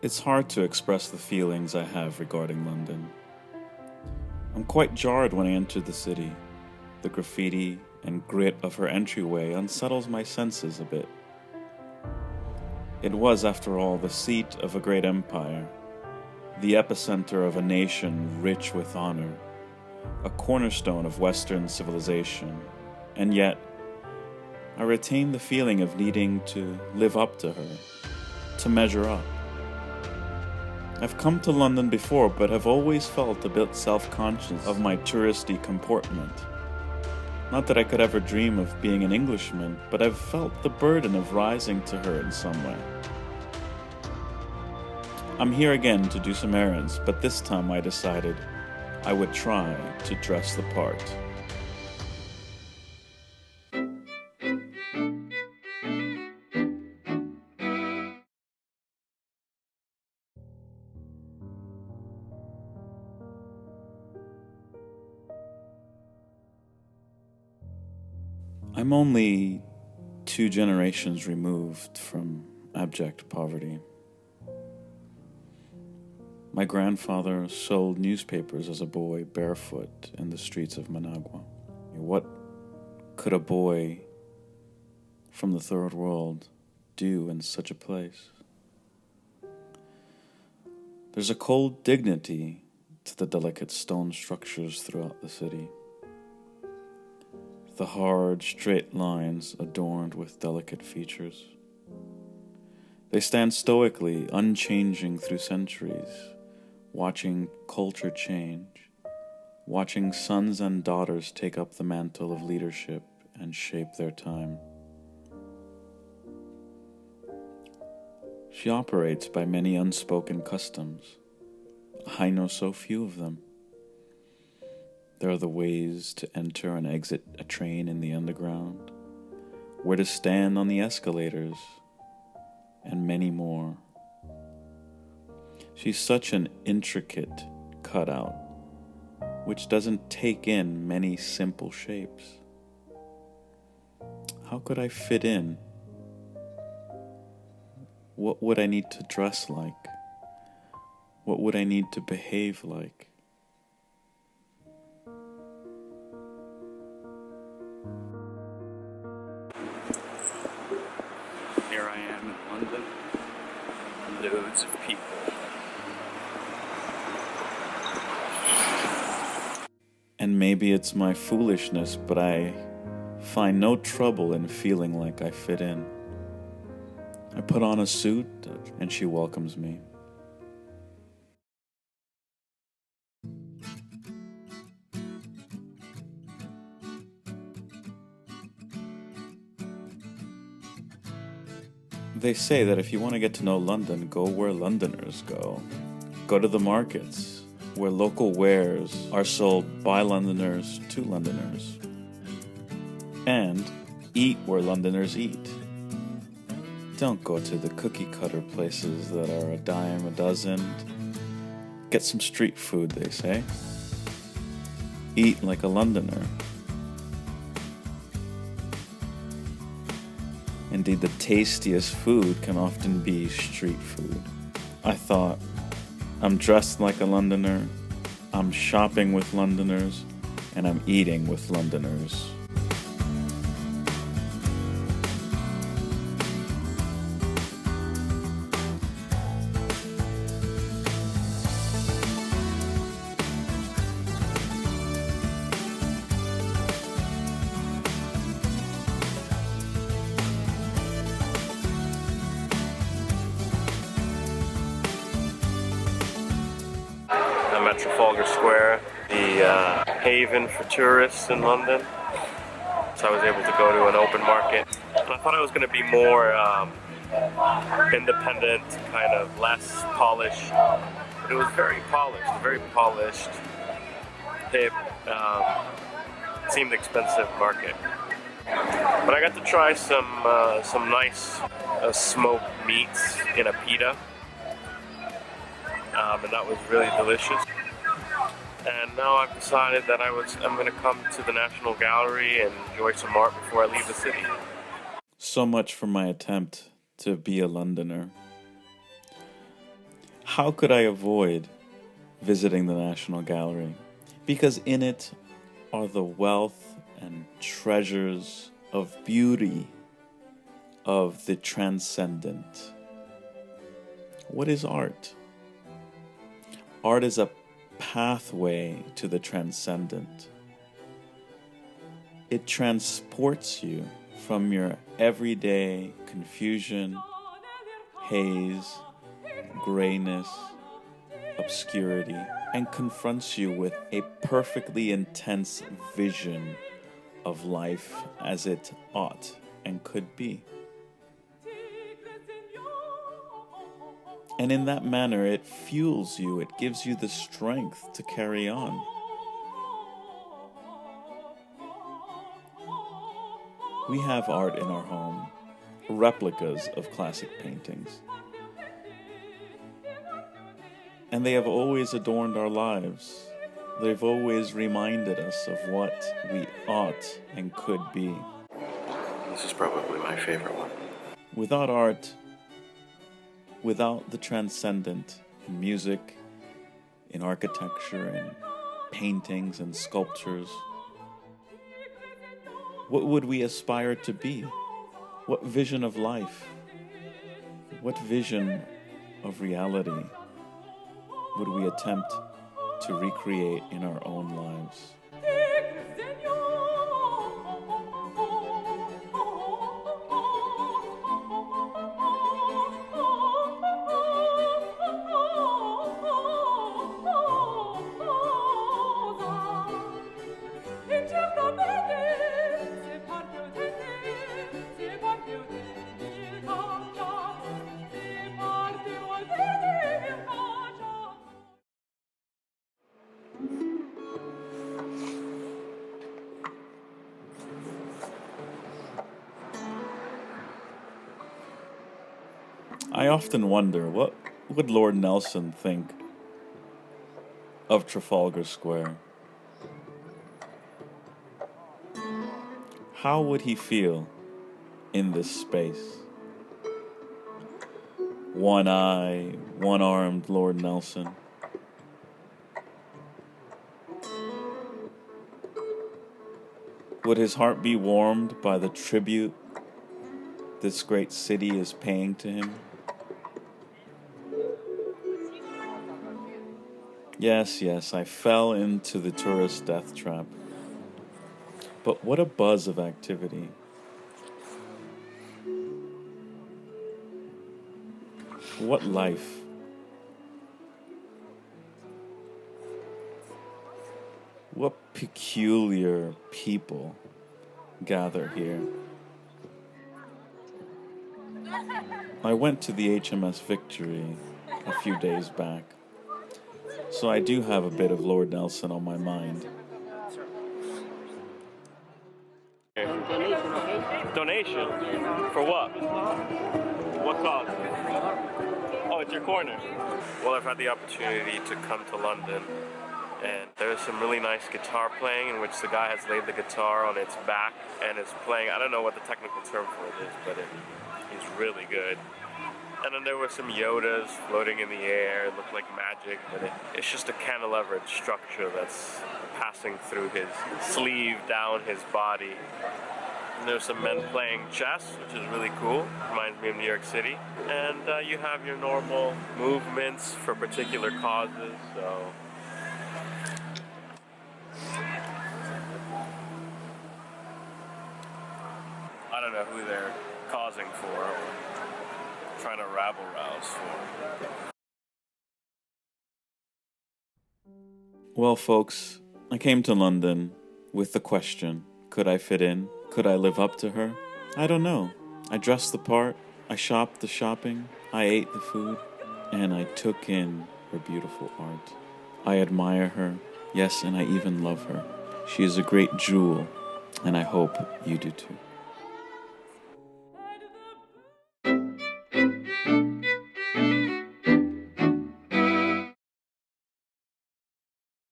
It's hard to express the feelings I have regarding London. I'm quite jarred when I enter the city. The graffiti and grit of her entryway unsettles my senses a bit. It was, after all, the seat of a great empire, the epicenter of a nation rich with honor, a cornerstone of Western civilization, and yet I retain the feeling of needing to live up to her, to measure up. I've come to London before, but have always felt a bit self-conscious of my touristy comportment. Not that I could ever dream of being an Englishman, but I've felt the burden of rising to her in some way. I'm here again to do some errands, but this time I decided I would try to dress the part. I'm only 2 generations removed from abject poverty. My grandfather sold newspapers as a boy barefoot in the streets of Managua. What could a boy from the third world do in such a place? There's a cold dignity to the delicate stone structures throughout the city. The hard, straight lines adorned with delicate features. They stand stoically, unchanging through centuries, watching culture change, watching sons and daughters take up the mantle of leadership and shape their time. She operates by many unspoken customs. I know so few of them. There are the ways to enter and exit a train in the underground, where to stand on the escalators, and many more. She's such an intricate cutout, which doesn't take in many simple shapes. How could I fit in? What would I need to dress like? What would I need to behave like? Here I am in London, loads of people. And maybe it's my foolishness, but I find no trouble in feeling like I fit in. I put on a suit and she welcomes me. They say that if you want to get to know London, go where Londoners go. Go to the markets, where local wares are sold by Londoners to Londoners. And eat where Londoners eat. Don't go to the cookie-cutter places that are a dime a dozen. Get some street food, they say. Eat like a Londoner. Indeed, the tastiest food can often be street food. I thought, I'm dressed like a Londoner, I'm shopping with Londoners, and I'm eating with Londoners. I'm at Trafalgar Square, the haven for tourists in London. So I was able to go to an open market. And I thought I was going to be more independent, kind of less polished. But it was very polished, hip, seemed expensive market. But I got to try some nice smoked meats in a pita. And that was really delicious. And now I've decided that I'm going to come to the National Gallery and enjoy some art before I leave the city. So much for my attempt to be a Londoner. how could I avoid visiting the National Gallery? Because in it are the wealth and treasures of beauty of the transcendent. What is art? Art is a pathway to the transcendent. It transports you from your everyday confusion, haze, grayness, obscurity, and confronts you with a perfectly intense vision of life as it ought and could be. And in that manner, it fuels you, it gives you the strength to carry on. We have art in our home, replicas of classic paintings. And they have always adorned our lives. They've always reminded us of what we ought and could be. This is probably my favorite one. Without art, without the transcendent in music, in architecture, in paintings and sculptures, what would we aspire to be? What vision of life? What vision of reality would we attempt to recreate in our own lives? I often wonder, what would Lord Nelson think of Trafalgar Square? How would he feel in this space? One-eyed, one-armed Lord Nelson. Would his heart be warmed by the tribute this great city is paying to him? Yes, I fell into the tourist death trap. But what a buzz of activity. What life. What peculiar people gather here. I went to the HMS Victory a few days back, so I do have a bit of Lord Nelson on my mind. Donation? For what? What cause? Oh, it's your corner. Well, I've had the opportunity to come to London, and there's some really nice guitar playing in which the guy has laid the guitar on its back and is playing, I don't know what the technical term for it is, but it's really good. And then there were some Yodas floating in the air. It looked like magic, but it's just a cantilevered structure that's passing through his sleeve down his body. And there's some men playing chess, which is really cool. Reminds me of New York City. And you have your normal movements for particular causes, so... I don't know who they're causing for or trying to rabble-rouse for. Well, folks, I came to London with the question, could I fit in? Could I live up to her? I don't know. I dressed the part, I shopped the shopping, I ate the food, and I took in her beautiful art. I admire her, yes, and I even love her. She is a great jewel, and I hope you do too.